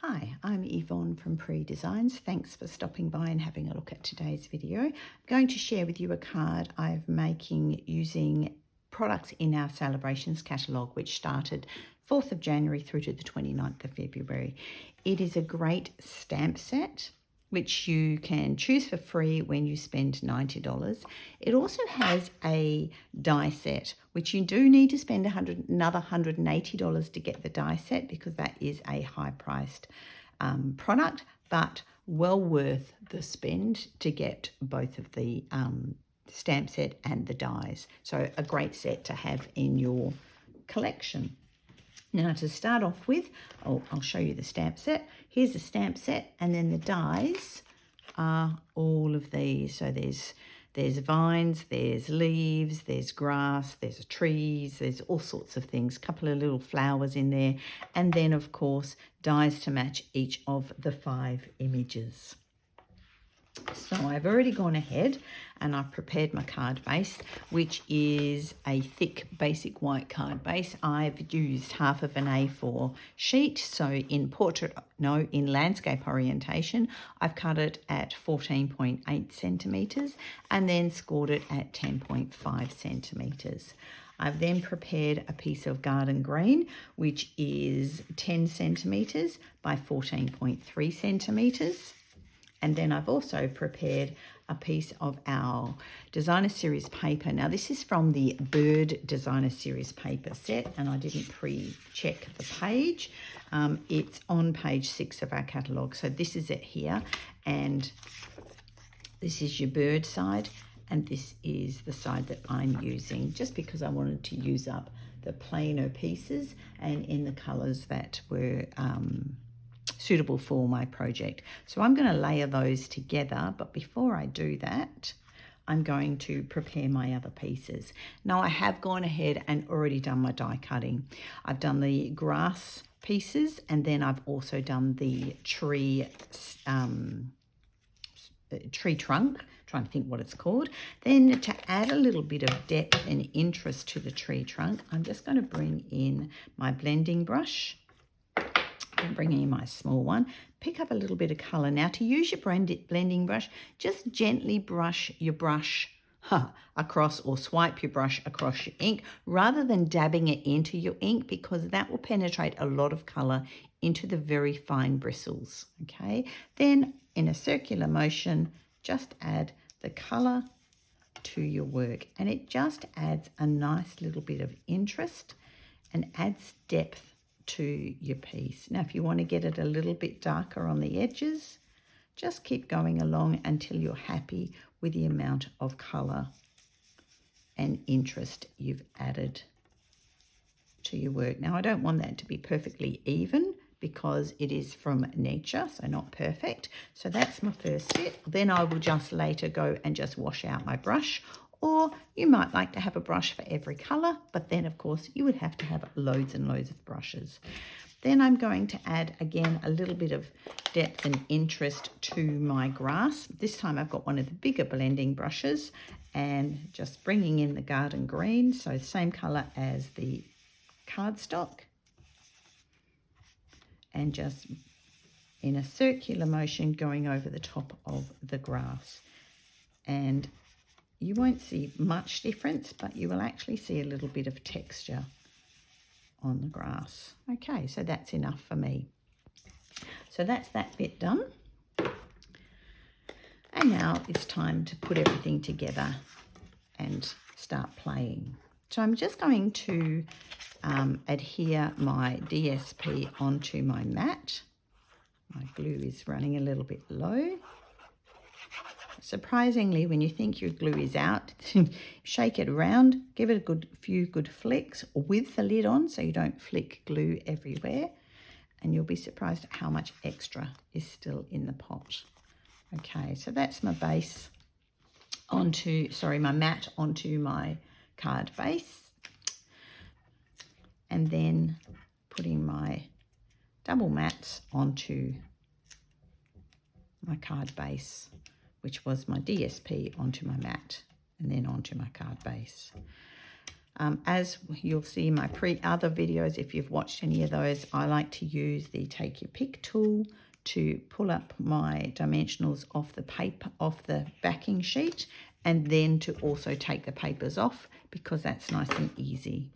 Hi, I'm Yvonne from Pree Designs. Thanks for stopping by and having a look at today's video. I'm going to share with you a card I'm making using products in our Celebrations catalogue, which started 4th of January through to the 29th of February. It is a great stamp set, which you can choose for free when you spend $90. It also has a die set, which you do need to spend another $180 to get the die set because that is a high-priced product, but well worth the spend to get both of the stamp set and the dies. So a great set to have in your collection. Now to start off with, I'll show you the stamp set. Here's the stamp set, and then the dies are all of these. So there's vines, there's leaves, there's grass, there's trees, there's all sorts of things, a couple of little flowers in there, and then of course dies to match each of the 5 images. So I've already gone ahead and I've prepared my card base, which is a thick basic white card base. I've used half of an A4 sheet. So in landscape orientation, I've cut it at 14.8 centimetres and then scored it at 10.5 centimetres. I've then prepared a piece of garden green, which is 10 centimetres by 14.3 centimetres. And then I've also prepared a piece of our Designer Series paper. Now this is from the Bird Designer Series paper set, and I didn't pre-check the page. It's on page 6 of our catalogue. So this is it here, and this is your bird side, and this is the side that I'm using, just because I wanted to use up the plainer pieces and in the colours that were suitable for my project. So I'm going to layer those together, but before I do that, I'm going to prepare my other pieces. Now I have gone ahead and already done my die cutting. I've done the grass pieces, and then I've also done the tree trunk, trying to think what it's called. Then to add a little bit of depth and interest to the tree trunk, I'm just going to bring in my blending brush. I'm bringing in my small one, pick up a little bit of colour. Now to use your blending brush, just gently brush your brush across, or swipe your brush across your ink rather than dabbing it into your ink, because that will penetrate a lot of colour into the very fine bristles, okay? Then in a circular motion, just add the colour to your work, and it just adds a nice little bit of interest and adds depth to your piece. Now if you want to get it a little bit darker on the edges, just keep going along until you're happy with the amount of colour and interest you've added to your work. Now I don't want that to be perfectly even because it is from nature, so not perfect. So that's my first step. Then I will just later go and just wash out my brush, or you might like to have a brush for every colour, but then of course you would have to have loads and loads of brushes. Then I'm going to add again a little bit of depth and interest to my grass. This time I've got one of the bigger blending brushes and just bringing in the garden green, so same colour as the cardstock, and just in a circular motion going over the top of the grass. And you won't see much difference, but you will actually see a little bit of texture on the grass. Okay, so that's enough for me. So that's that bit done. And now it's time to put everything together and start playing. So I'm just going to adhere my DSP onto my mat. My glue is running a little bit low. Surprisingly, when you think your glue is out, shake it around, give it a few good flicks with the lid on so you don't flick glue everywhere, and you'll be surprised at how much extra is still in the pot. Okay, so that's my base my mat onto my card base, and then putting my double mats onto my card base, which was my DSP onto my mat and then onto my card base. As you'll see in my other videos, if you've watched any of those, I like to use the Take Your Pick tool to pull up my dimensionals off the paper, off the backing sheet, and then to also take the papers off, because that's nice and easy.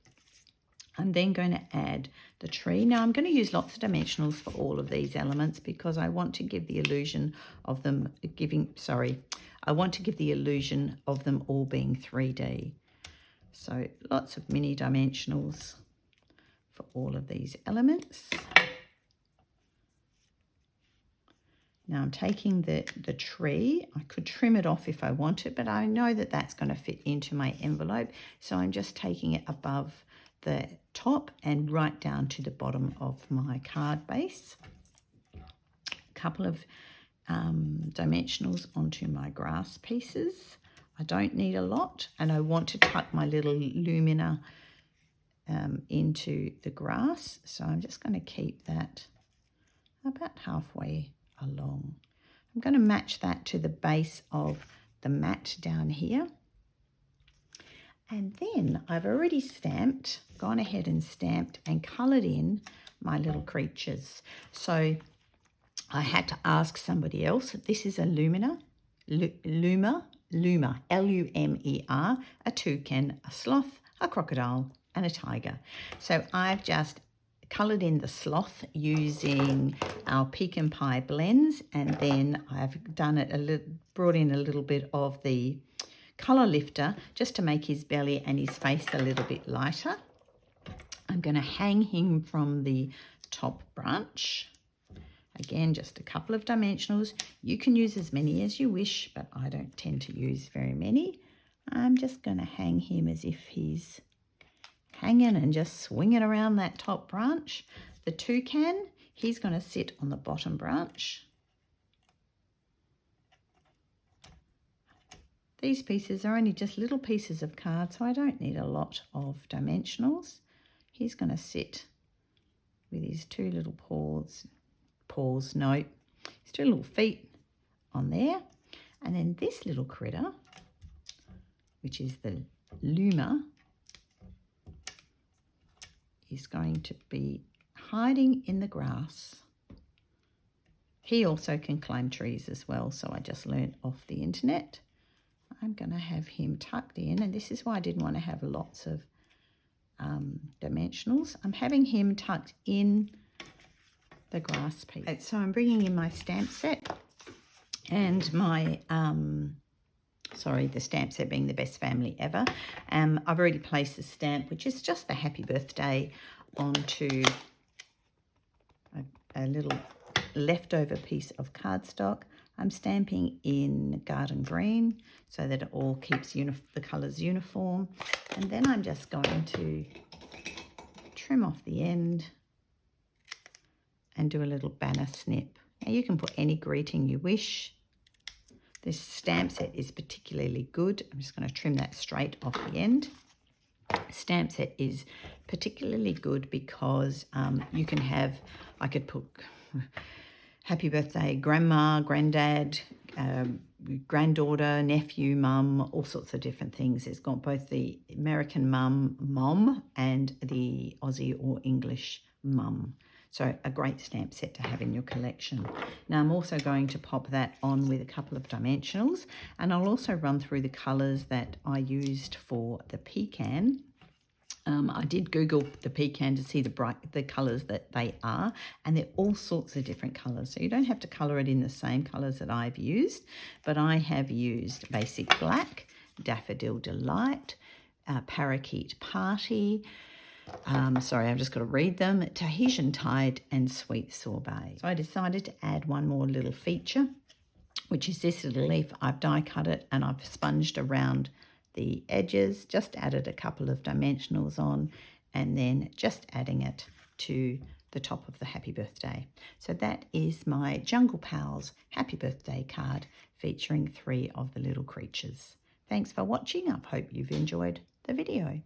I'm then going to add the tree. Now I'm going to use lots of dimensionals for all of these elements because I want to give the illusion of them I want to give the illusion of them all being 3D. So lots of mini dimensionals for all of these elements. Now I'm taking the tree. I could trim it off if I wanted, but I know that that's going to fit into my envelope. So I'm just taking it above the top and right down to the bottom of my card base. A couple of dimensionals onto my grass pieces. I don't need a lot, and I want to tuck my little lumina into the grass. So I'm just going to keep that about halfway along. I'm going to match that to the base of the mat down here. And then I've already gone ahead and stamped and coloured in my little creatures. So I had to ask somebody else. This is a Luma, L-U-M-E-R, a toucan, a sloth, a crocodile, and a tiger. So I've just coloured in the sloth using our Pecan Pie blends, and then I've done it brought in a little bit of the colour lifter just to make his belly and his face a little bit lighter. I'm going to hang him from the top branch. Again, just a couple of dimensionals. You can use as many as you wish, but I don't tend to use very many. I'm just going to hang him as if he's hanging and just swinging around that top branch. The toucan, he's going to sit on the bottom branch. These pieces are only just little pieces of card, so I don't need a lot of dimensionals. He's going to sit with his two little his two little feet on there. And then this little critter, which is the Luma, is going to be hiding in the grass. He also can climb trees as well, so I just learnt off the internet. I'm going to have him tucked in, and this is why I didn't want to have lots of dimensionals. I'm having him tucked in the grass piece. So I'm bringing in my stamp set and my, the stamp set being the best family ever. I've already placed the stamp, which is just the happy birthday, onto a little leftover piece of cardstock. I'm stamping in garden green so that it all keeps the colours uniform. And then I'm just going to trim off the end and do a little banner snip. Now you can put any greeting you wish. This stamp set is particularly good. I'm just going to trim that straight off the end. Stamp set is particularly good because you can have, I could put happy birthday grandma, granddad, granddaughter, nephew, mum, all sorts of different things. It's got both the American mom, and the Aussie or English mum. So a great stamp set to have in your collection. Now I'm also going to pop that on with a couple of dimensionals, and I'll also run through the colours that I used for the pecan. I did Google the pecan to see the colours that they are, and they're all sorts of different colours. So you don't have to colour it in the same colours that I've used, but I have used Basic Black, Daffodil Delight, Parakeet Party, I've just got to read them, Tahitian Tide and Sweet Sorbet. So I decided to add one more little feature, which is this little leaf. I've die cut it and I've sponged around the edges, just added a couple of dimensionals on, and then just adding it to the top of the happy birthday. So that is my Jungle Pals happy birthday card featuring 3 of the little creatures. Thanks for watching. I hope you've enjoyed the video.